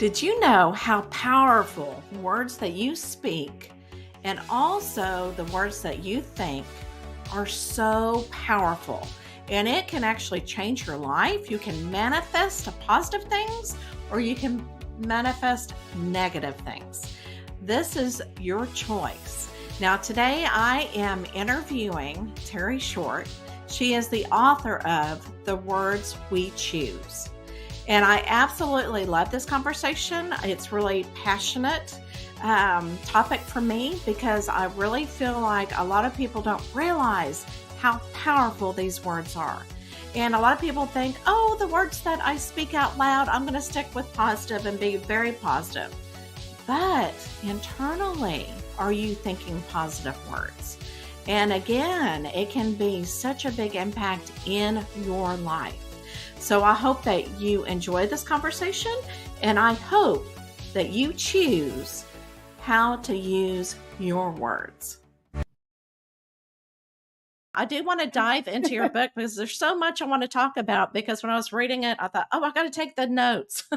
Did you know how powerful words that you speak and also the words that you think are so powerful? And it can actually change your life. You can manifest positive things or you can manifest negative things. This is your choice. Now, today I am interviewing Terre Short. She is the author of The Words We Choose. And I absolutely love this conversation. It's really passionate topic for me because I really feel like a lot of people don't realize how powerful these words are. And a lot of people think, oh, the words that I speak out loud, I'm going to stick with positive and be very positive. But internally, are you thinking positive words? And again, it can be such a big impact in your life. So I hope that you enjoy this conversation, and I hope that you choose how to use your words. I do want to dive into your book because there's so much I want to talk about, because when I was reading it, I thought, oh, I got to take the notes.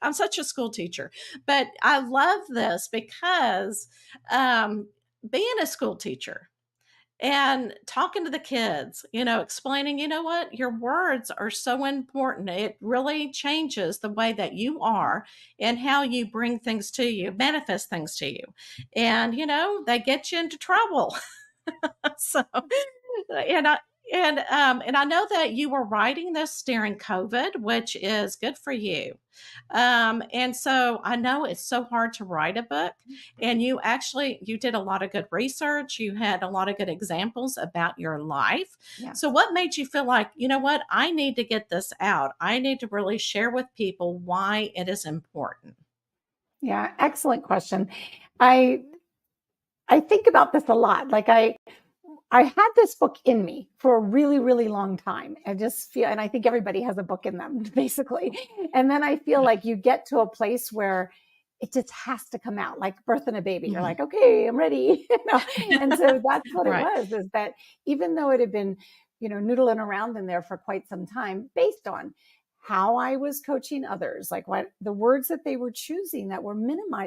I'm such a school teacher, but I love this because being a school teacher, and talking to the kids, explaining, what your words are so important. It really changes the way that you are and how you bring things to you, manifest things to you. And, they get you into trouble. So, and I know that you were writing this during COVID, which is good for you. And so I know it's so hard to write a book, and you did a lot of good research. You had a lot of good examples about your life. Yeah. So what made you feel like, what, I need to get this out. I need to really share with people why it is important. Yeah, excellent question. I think about this a lot. Like I had this book in me for a really, really long time. I just feel, and I think everybody has a book in them, basically. And then I feel like you get to a place where it just has to come out, like birthing a baby. You're like, okay, I'm ready. And so that's what Right. it was, is that even though it had been, noodling around in there for quite some time, based on how I was coaching others, like what the words that they were choosing that were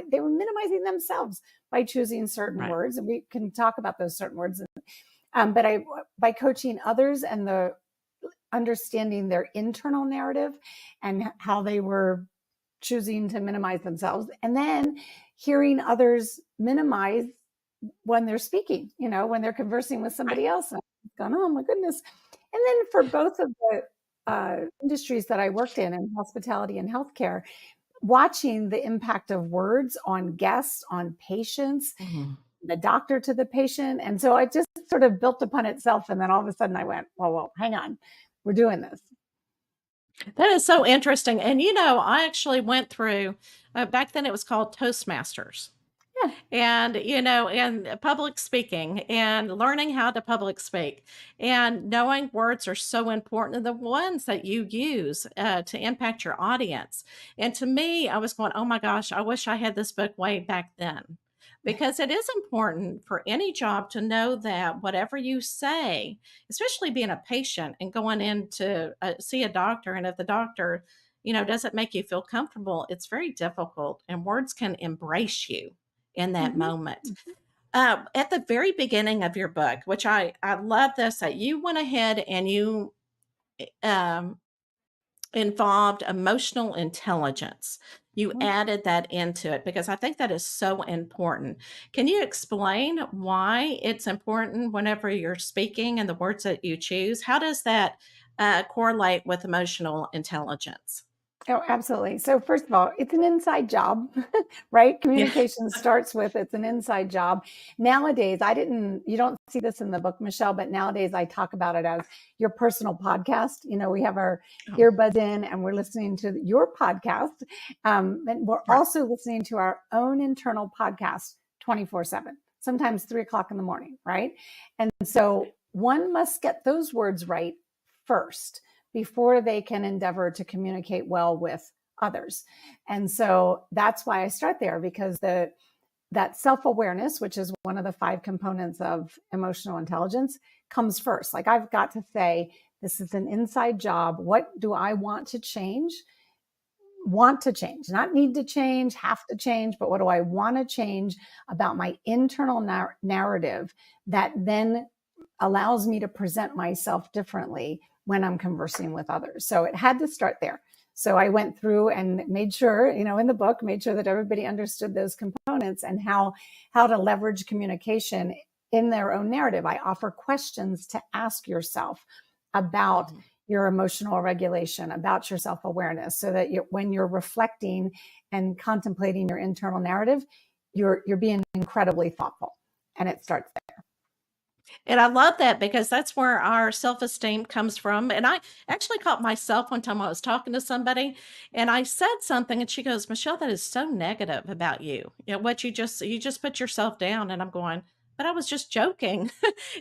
they were minimizing themselves by choosing certain Right. words. And we can talk about those certain words. But by coaching others and the understanding their internal narrative and how they were choosing to minimize themselves, and then hearing others minimize when they're speaking, when they're conversing with somebody else, and going, oh my goodness. And then for both of the industries that I worked in hospitality and healthcare, watching the impact of words on guests, on patients, the doctor to the patient. And so it just sort of built upon itself. And then all of a sudden I went, well, hang on, we're doing this. That is so interesting. And, I actually went through, back then it was called Toastmasters. Yeah. And, and public speaking and learning how to public speak and knowing words are so important, and the ones that you use to impact your audience. And to me, I was going, oh my gosh, I wish I had this book way back then, because it is important for any job to know that whatever you say, especially being a patient and going in to see a doctor, and if the doctor, doesn't make you feel comfortable, it's very difficult, and words can embrace you in that moment. At the very beginning of your book, which I love this, that you went ahead and you involved emotional intelligence. You added that into it because I think that is so important. Can you explain why it's important whenever you're speaking and the words that you choose? How does that correlate with emotional intelligence? Oh, absolutely. So first of all, it's an inside job, right? Communication starts with, it's an inside job. Nowadays, you don't see this in the book, Michelle, but nowadays I talk about it as your personal podcast. We have our earbuds in and we're listening to your podcast. And we're also listening to our own internal podcast 24/7, sometimes 3:00 in the morning, right? And so one must get those words right first before they can endeavor to communicate well with others. And so that's why I start there, because that self-awareness, which is one of the 5 components of emotional intelligence, comes first. Like I've got to say, this is an inside job. What do I want to change? want to change, not need to change, have to change, but what do I want to change about my internal narrative that then allows me to present myself differently when I'm conversing with others. So it had to start there. So I went through and made sure, in the book, made sure that everybody understood those components and how to leverage communication in their own narrative. I offer questions to ask yourself about your emotional regulation, about your self-awareness, so that when you're reflecting and contemplating your internal narrative, you're being incredibly thoughtful, and it starts there. And I love that because that's where our self-esteem comes from. And I actually caught myself one time I was talking to somebody and I said something and she goes, "Michelle, that is so negative about you. You know, what you just put yourself down." And I'm going, "But I was just joking."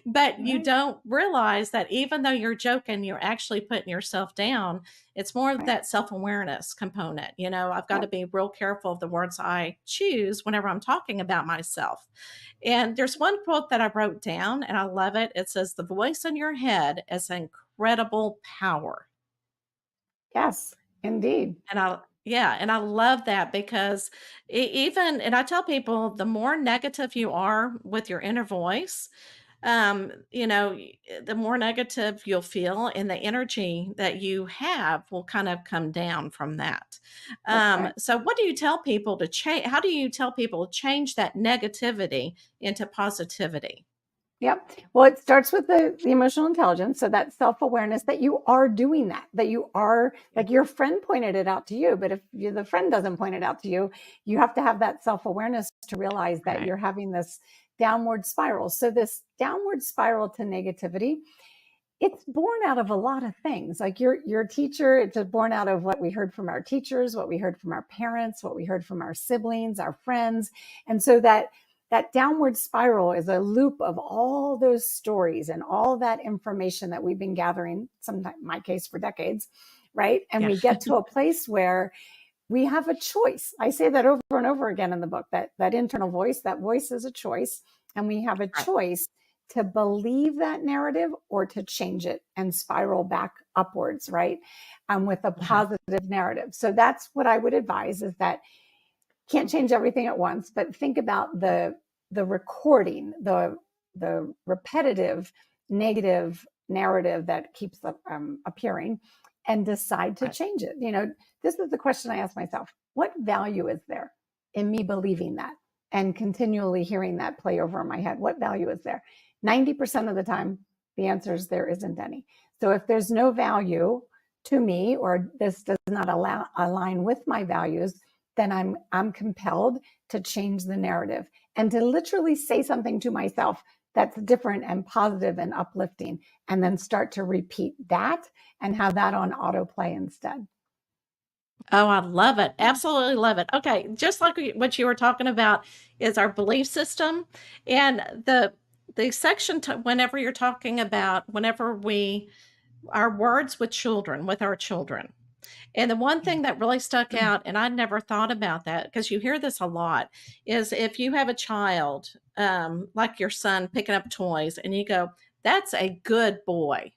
But you Right, don't realize that even though you're joking, you're actually putting yourself down. It's more of right. that self-awareness component. I've got to Yep. be real careful of the words I choose whenever I'm talking about myself. And there's one quote that I wrote down and I love it. It says, "The voice in your head is incredible power." Yes, indeed. Yeah, and I love that because and I tell people the more negative you are with your inner voice, the more negative you'll feel and the energy that you have will kind of come down from that. That's right. So what do you tell people to change? How do you tell people to change that negativity into positivity? Yep. Well, it starts with the emotional intelligence. So that self-awareness that you are doing that you are, Yeah, like, your friend pointed it out to you, but if the friend doesn't point it out to you, you have to have that self-awareness to realize that right. you're having this downward spiral. So this downward spiral to negativity, it's born out of a lot of things. Like your teacher, it's born out of what we heard from our teachers, what we heard from our parents, what we heard from our siblings, our friends. And so that downward spiral is a loop of all those stories and all that information that we've been gathering, sometimes in my case for decades, right? And Yeah. we get to a place where we have a choice. I say that over and over again in the book, that internal voice, that voice is a choice. And we have a Right. choice to believe that narrative or to change it and spiral back upwards, right? With a Uh-huh. positive narrative. So that's what I would advise, is that can't change everything at once, but think about the recording, the repetitive negative narrative that keeps appearing, and decide to Right. change it. This is the question I ask myself: what value is there in me believing that and continually hearing that play over in my head? What value is there? 90% of the time, the answer is there isn't any. So if there's no value to me, or this does not align with my values, then I'm compelled to change the narrative and to literally say something to myself that's different and positive and uplifting, and then start to repeat that and have that on autoplay instead. Oh, I love it. Absolutely love it. Okay, just like what you were talking about is our belief system, and the section whenever you're talking about whenever we our words with our children. And the one thing that really stuck out, and I never thought about that because you hear this a lot, is if you have a child, like your son picking up toys, and you go, "That's a good boy."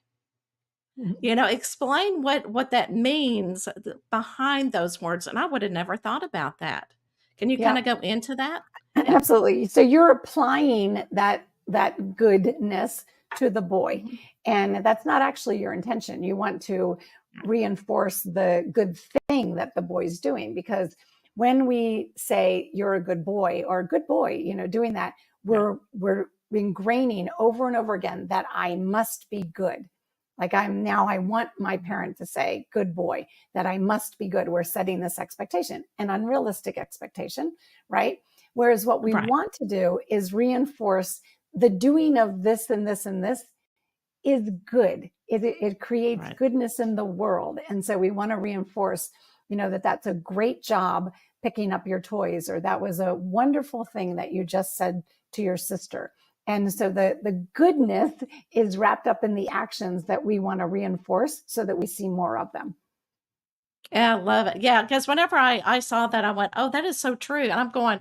Explain what that means behind those words, and I would have never thought about that. Can you Yeah. kinda go into that? Yeah. Absolutely. So you're applying that goodness to the boy, Mhm. and that's not actually your intention. You want to reinforce the good thing that the boy's doing, because when we say you're a good boy or a good boy, doing that, Right. we're ingraining over and over again that I must be good. Like, I want my parent to say good boy, that I must be good. We're setting this expectation, an unrealistic expectation, right? Whereas what we Right. want to do is reinforce the doing of this and this and this is good. It creates Right. goodness in the world. And so we want to reinforce, that that's a great job picking up your toys, or that was a wonderful thing that you just said to your sister. And so the goodness is wrapped up in the actions that we want to reinforce so that we see more of them. Yeah, I love it. Yeah, because whenever I saw that, I went, "Oh, that is so true." And I'm going,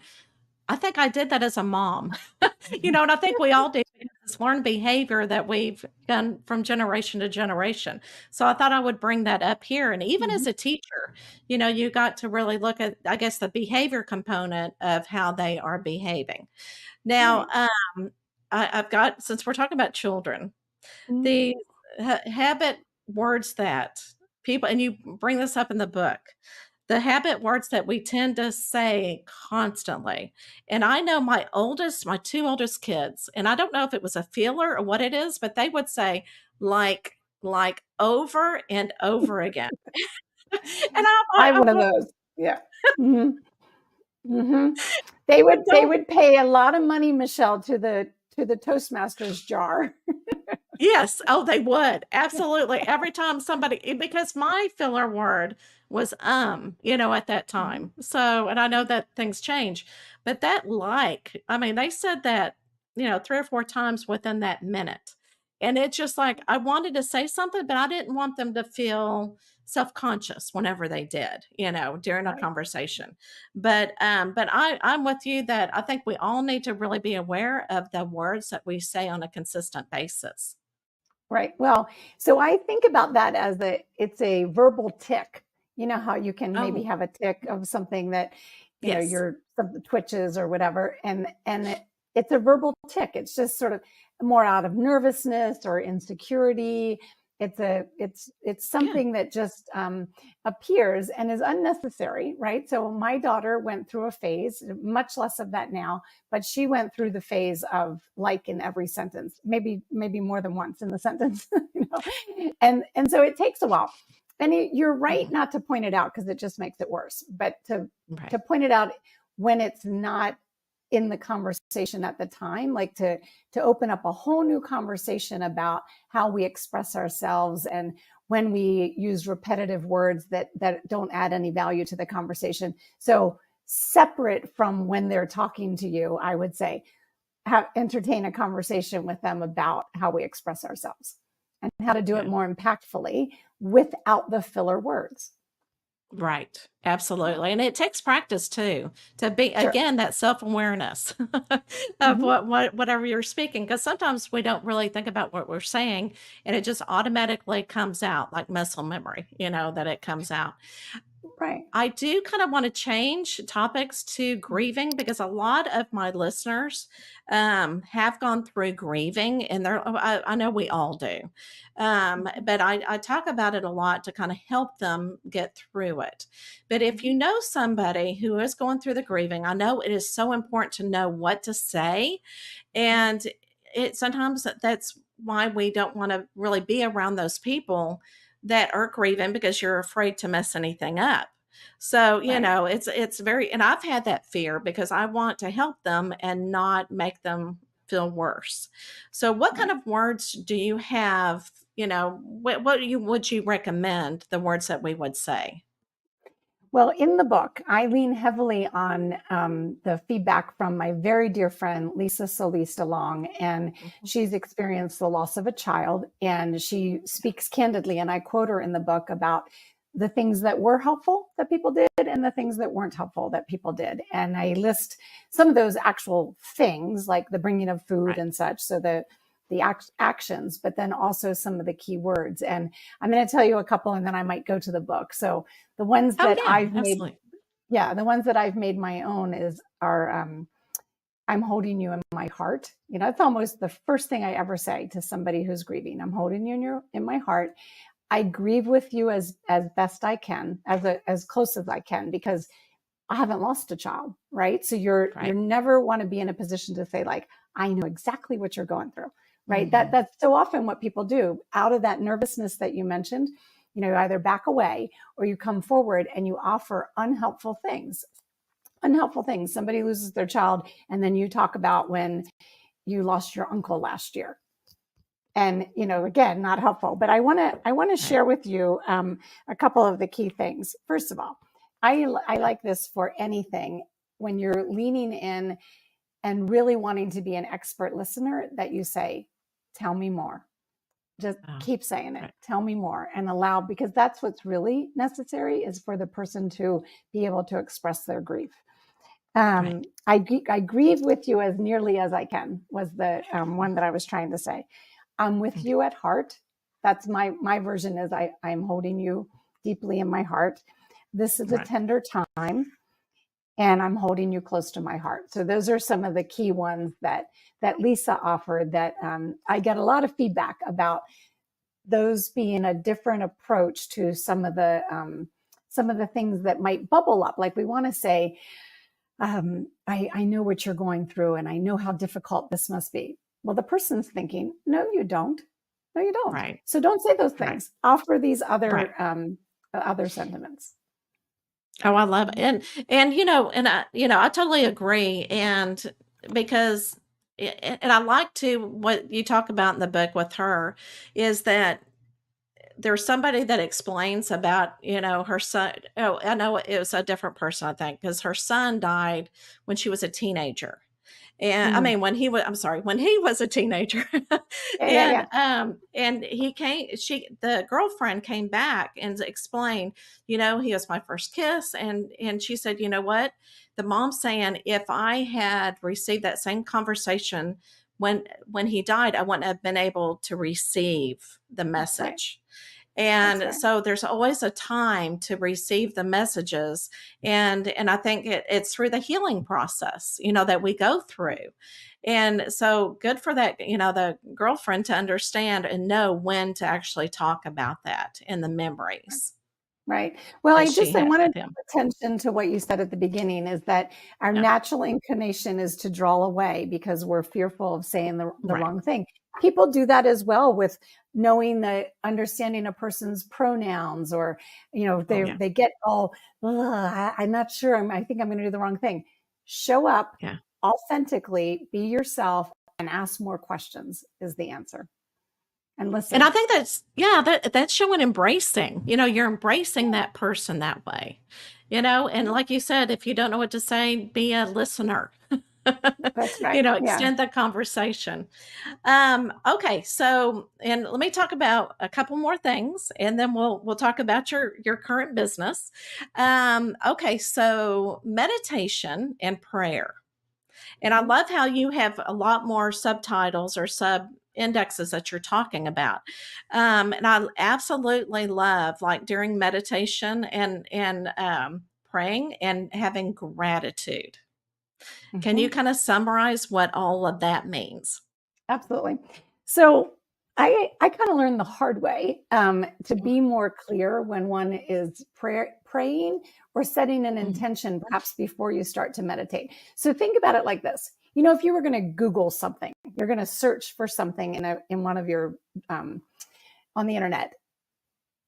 I think I did that as a mom. And I think we all do. this learned behavior that we've done from generation to generation. So I thought I would bring that up here. And even Mhm. as a teacher, you got to really look at, I guess, the behavior component of how they are behaving. Now, Right. I've got, since we're talking about children, Mhm. the habit words that people, and you bring this up in the book, the habit words that we tend to say constantly. And I know my two oldest kids, and I don't know if it was a feeler or what it is, but they would say like over and over again. And I have I'm one of like, those. Yeah. Mhm. Mhm. "But They don't." would pay a lot of money, Michelle, to the Toastmasters jar. Yes. Oh, they would. Absolutely. Every time because my filler word was, at that Mhm. time. So, and I know that things change, but I mean, they said that, 3 or 4 times within that minute. And it's just like, I wanted to say something, but I didn't want them to feel self-conscious whenever they did, during a Right. conversation. But I'm with you that I think we all need to really be aware of the words that we say on a consistent basis. Right. Well, so I think about that as it's a verbal tick. You know how you can maybe Oh, have a tick of something that, yes. your something twitches or whatever, and it's a verbal tick. It's just sort of more out of nervousness or insecurity. It's Yeah. something that just appears and is unnecessary, right? So my daughter went through a phase, much less of that now, but she went through the phase of like in every sentence, maybe more than once in the sentence, and so it takes a while. And you're right Mhm. not to point it out because it just makes it worse, but to Right. point it out when it's not in the conversation at the time, like to open up a whole new conversation about how we express ourselves and when we use repetitive words that don't add any value to the conversation. So separate from when they're talking to you, I would say, entertain a conversation with them about how we express ourselves and how to do it Yeah. more impactfully without the filler words. Right. Absolutely. And it takes practice too, to be, Sure. again, that self-awareness of Mm-hmm. whatever you're speaking. Because sometimes we don't really think about what we're saying, and it just automatically comes out like muscle memory, that it comes out. Right. I do kind of want to change topics to grieving because a lot of my listeners have gone through grieving, and I know we all do. Mm-hmm. But I talk about it a lot to kind of help them get through it. But if Mm-hmm. you know somebody who is going through the grieving, I know it is so important to know what to say. And it sometimes that's why we don't want to really be around those people that are grieving because you're afraid to mess anything up. So, Right. it's very, and I've had that fear because I want to help them and not make them feel worse. So, what kind Right. of words do you have? What would you recommend the words that we would say? Well, in the book, I lean heavily on the feedback from my very dear friend, Lisa Solis DeLong. And Mhm. she's experienced the loss of a child. And she speaks candidly, and I quote her in the book about the things that were helpful that people did and the things that weren't helpful that people did. And I list some of those actual things, like the bringing of food Right. and such. So the actions, but then also some of the key words. And I'm going to tell you a couple, and then I might go to the book. So the ones Oh, that yeah, I've made, absolutely. yeah, the ones that I've made my own are I'm holding you in my heart. It's almost the first thing I ever say to somebody who's grieving. I'm holding you in my heart. I grieve with you as best I can, as close as I can, because I haven't lost a child, right? So you're Right. never want to be in a position to say like, I know exactly what you're going through, right? Hmm. That's so often what people do out of that nervousness that you mentioned. You either back away or you come forward and you offer unhelpful things. Unhelpful things. Somebody loses their child, and then you talk about when you lost your uncle last year, and again, not helpful. But I want to Right. share with you a couple of the key things. First of all, I like this for anything when you're leaning in and really wanting to be an expert listener, that you say, tell me more. Just Oh, keep saying it, right. tell me more, and allow, because that's what's really necessary, is for the person to be able to express their grief. Right. I grieve with you as nearly as I can was the one that I was trying to say. I'm with Okay. you at heart. That's my version is I'm holding you deeply in my heart. This is a Right. tender time and I'm holding you close to my heart. So those are some of the key ones that Lisa offered that I get a lot of feedback about those being a different approach to some of the things that might bubble up. Like we want to say, I know what you're going through and I know how difficult this must be. Well, the person's thinking, no, you don't. No, you don't. Right. So don't say those Right. things. Offer these Right. other sentiments. Oh, I love it. And I totally agree. And because and I like to what you talk about in the book with her is that there's somebody that explains about, her son. Oh, I know it was a different person, I think, because her son died when she was a teenager. And I Mhm. mean, I'm sorry, when he was a teenager. Yeah, yeah, and yeah. the girlfriend came back and explained, he was my first kiss. And she said, you know what? The mom's saying if I had received that same conversation when he died, I wouldn't have been able to receive the That's right. message. That's And right. so there's always a time to receive the messages. And I think it's through the healing process, that we go through. And so good for that, the girlfriend to understand and know when to actually talk about that and the memories Right. Well, that she I had wanted with to him. draw attention to what you said at the beginning is that our Yeah. natural inclination is to draw away because we're fearful of saying the Right. wrong thing. People do that as well with knowing understanding a person's pronouns or, Oh yeah. they get all, I'm not sure. I think I'm going to do the wrong thing. Show up Yeah. authentically, be yourself and ask more questions is the answer and And I listen. think that's showing embracing. You're embracing that person that way. And like you said, if you don't know what to say, be a listener. That's right. Yeah. Extend the conversation. Okay, so and let me talk about a couple more things, and then we'll talk about your current business. Okay, so meditation and prayer. And I Mhm. love how you have a lot more subtitles or sub indexes that you're talking about. And I absolutely love like during meditation and praying and having gratitude. Can you Mhm. kind of summarize what all of that means? Absolutely. So I kind of learned the hard way to Okay. be more clear when one is praying or setting an Mhm. intention, perhaps before you start to meditate. So think about it like this. If you were going to Google something, you're going to search for something in one of your on the internet.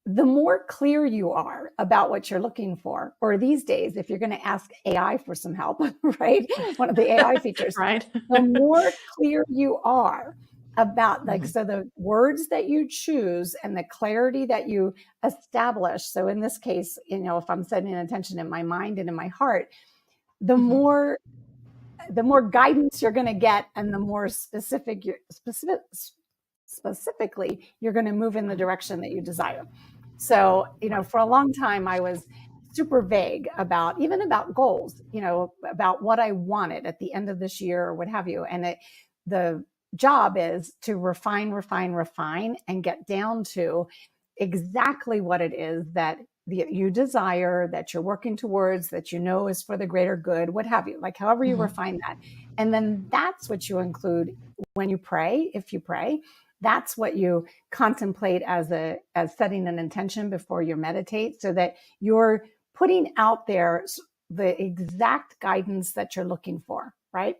The more clear you are about what you're looking for, or these days, if you're going to ask AI for some help, right? One of the AI features, Right? the more clear you are about Mhm. so the words that you choose and the clarity that you establish. So in this case, if I'm setting an intention in my mind and in my heart, the Mhm. more the more guidance you're going to get and the more specifically you're going to move in the Right. direction that you desire. So, Right. for a long time I was super vague about even about goals, about what I wanted at the end of this year or what have you. And the job is to refine and get down to exactly what it is that you desire, that you're working towards, that is for the greater good, what have you, like however you Mhm. refine that. And then that's what you include when you pray, if you pray. That's what you contemplate as setting an intention before you meditate, so that you're putting out there the exact guidance that you're looking for, right?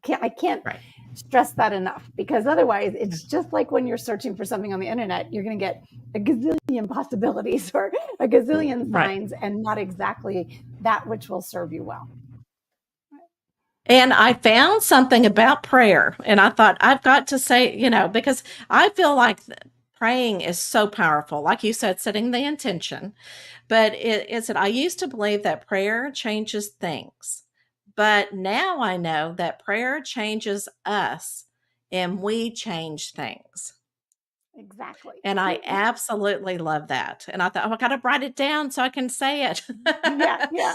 I can't Right. stress that enough, because otherwise Yeah. it's just like when you're searching for something on the internet, you're going to get a gazillion possibilities or a gazillion Right. signs and not exactly that which will serve you well. And I found something about prayer, and I thought I've got to say, because I feel like praying is so powerful. Like you said, setting the intention. But I used to believe that prayer changes things. But now I know that prayer changes us and we change things. Exactly. And I absolutely love that. And I thought, oh, I got to write it down so I can say it. Yeah, yeah.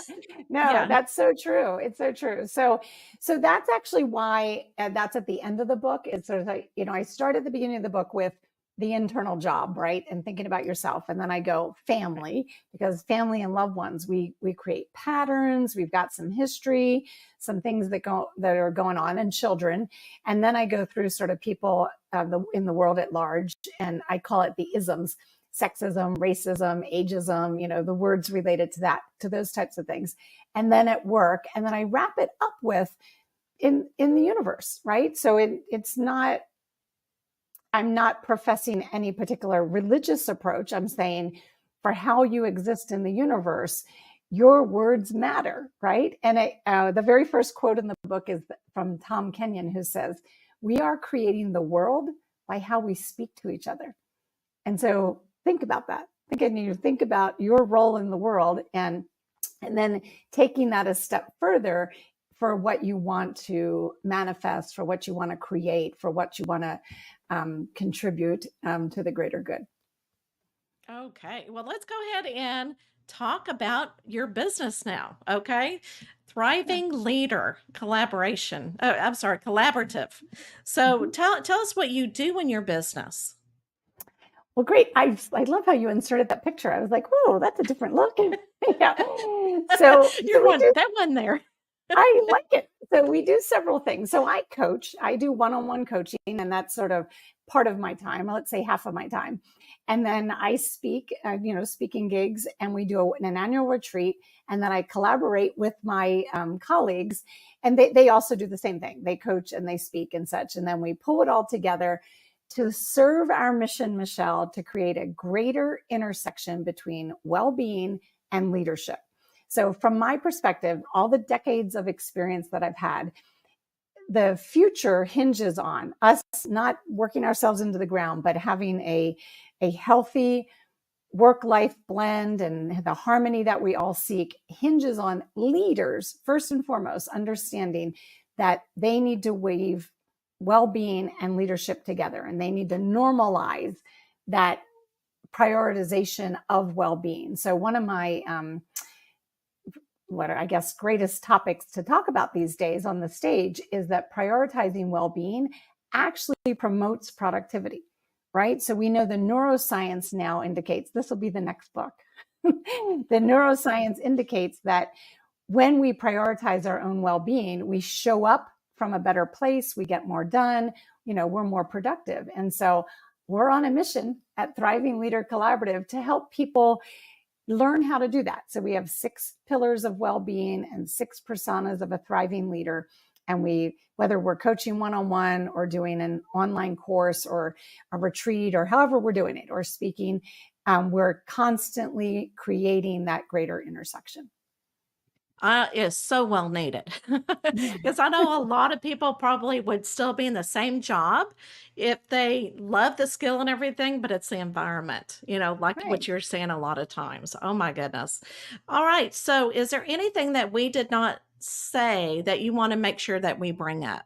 No, Yeah. that's so true. It's so true. So that's actually why that's at the end of the book. It's sort of like, I start at the beginning of the book with the internal job, right? And thinking about yourself. And then I go family, because family and loved ones, we create patterns, we've got some history, some things that are going on, and children. And then I go through sort of people in the world at large, and I call it the isms: sexism, racism, ageism, the words related to that, to those types of things. And then at work, and then I wrap it up with in the universe, right? So it's not, I'm not professing any particular religious approach. I'm saying for how you exist in the universe, your words matter, right? And the very first quote in the book is from Tom Kenyon, who says, "We are creating the world by how we speak to each other." And so think about that. Think about your role in the world, and then taking that a step further for what you want to manifest, for what you want to create, for what you want to contribute to the greater good. Okay. Well, let's go ahead and talk about your business now. Okay. Yeah. Thriving leader collaboration. Oh, I'm sorry, collaborative. So Mhm. tell us what you do in your business. Well, great. I love how you inserted that picture. I was like, "Whoa, that's a different look." Yeah. So You're we one do. that one there. I like it. So we do several things. So I coach. I do one-on-one coaching, and that's sort of part of my time. Let's say half of my time. And then I speak, speaking gigs, and we do an annual retreat. And then I collaborate with my colleagues, and they also do the same thing. They coach and they speak and such. And then we pull it all together to serve our mission, Michelle, to create a greater intersection between well-being and leadership. So, from my perspective, all the decades of experience that I've had, the future hinges on us not working ourselves into the ground, but having a healthy work-life blend, and the harmony that we all seek hinges on leaders, first and foremost, understanding that they need to weave well-being and leadership together, and they need to normalize that prioritization of well-being. So one of my what are, I guess, greatest topics to talk about these days on the stage is that prioritizing well-being actually promotes productivity, right? So we know the neuroscience now indicates, this will be the next book. The neuroscience indicates that when we prioritize our own well-being, we show up from a better place, we get more done, we're more productive. And so we're on a mission at Thriving Leader Collaborative to help people learn how to do that. So we have 6 pillars of well-being and 6 personas of a thriving leader. And whether we're coaching one-on-one or doing an online course or a retreat or however we're doing it or speaking, we're constantly creating that greater intersection. Is so well needed because I know a lot of people probably would still be in the same job if they love the skill and everything, but it's the environment, like Right. what you're saying a lot of times. Oh my goodness. All right. So, is there anything that we did not say that you want to make sure that we bring up?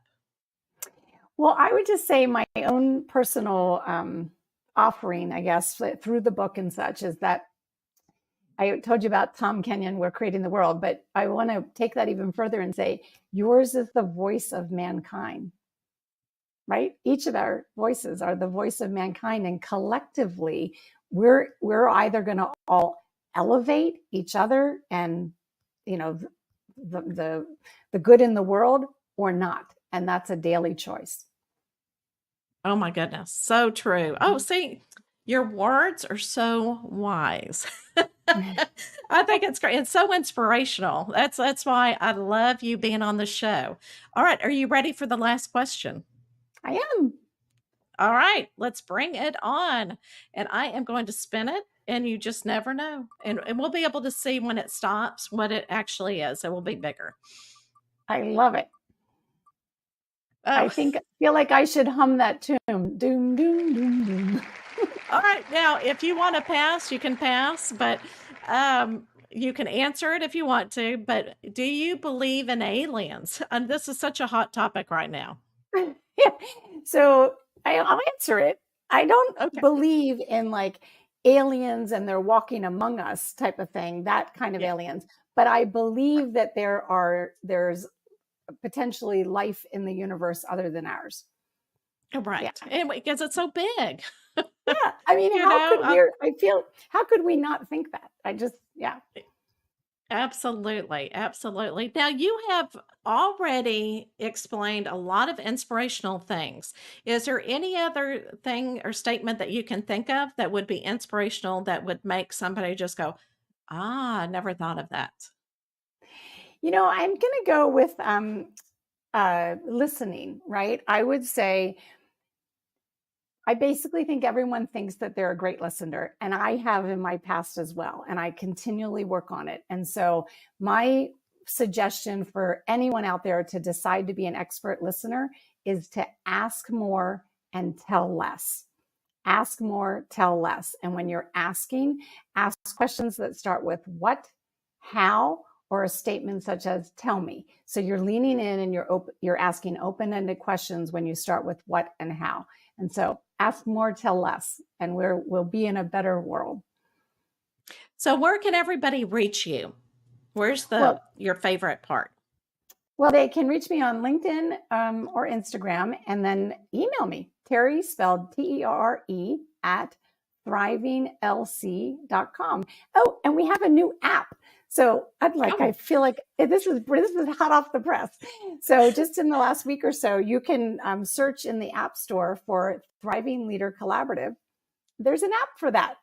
Well, I would just say my own personal offering, I guess, through the book and such, is that I told you about Tom Kenyon, We're Creating the World, but I want to take that even further and say, yours is the voice of mankind, right? Each of our voices are the voice of mankind, and collectively, we're either going to all elevate each other and, the good in the world, or not. And that's a daily choice. Oh my goodness. So true. Oh, see, your words are so wise. I think it's great. It's so inspirational. That's why I love you being on the show. All right, are you ready for the last question? I am. All right, let's bring it on. And I am going to spin it, and you just never know. And we'll be able to see when it stops what it actually is. It will be bigger. I love it. Oh, Feel like I should hum that tune. Doom, doom, doom, doom. all right. Now, if you want to pass, you can pass, but you can answer it if you want to. But do you believe in aliens? And this is such a hot topic right now. Yeah. So I'll answer it. I don't Okay. believe in like aliens and they're walking among us type of thing, that kind of Yeah. aliens. But I believe that there's potentially life in the universe other than ours. Yeah. Right. And because it's so big. Yeah. I mean, You know, how could we not think that? Yeah. absolutely, absolutely. Now, you have already explained a lot of inspirational things. Is there any other thing or statement that you can think of that would be inspirational that would make somebody just go, "Ah, I never thought of that." I'm going to go with listening, right? I would say I basically think everyone thinks that they're a great listener, and I have in my past as well, and I continually work on it. And so, my suggestion for anyone out there to decide to be an expert listener is to ask more and tell less. Ask more, tell less. And when you're asking, ask questions that start with what, how, or a statement such as tell me. So you're leaning in and you're asking open-ended questions when you start with what and how. And so ask more, tell less, and we'll be in a better world. So, where can everybody reach you? Where's Well, your favorite part? Well, they can reach me on LinkedIn or Instagram, and then email me, Terry, spelled Terre, at thrivinglc.com. Oh, and we have a new app. So I Oh, feel like this is hot off the press. So just in the last week or so, you can search in the App Store for Thriving Leader Collaborative. There's an app for that.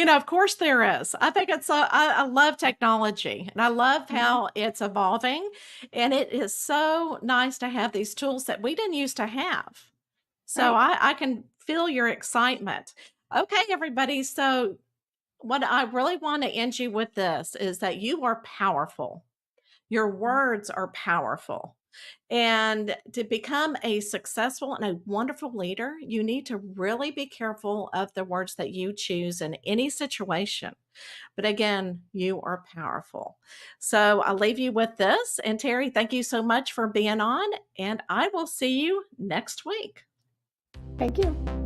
of course there is. I think I love technology and I love Mhm. how it's evolving. And it is so nice to have these tools that we didn't used to have. So Right. I can feel your excitement. Okay, everybody. So, what I really want to end you with this is that you are powerful. Your words are powerful. And to become a successful and a wonderful leader, you need to really be careful of the words that you choose in any situation. But again, you are powerful. So I'll leave you with this. And Terry, thank you so much for being on. And I will see you next week. Thank you.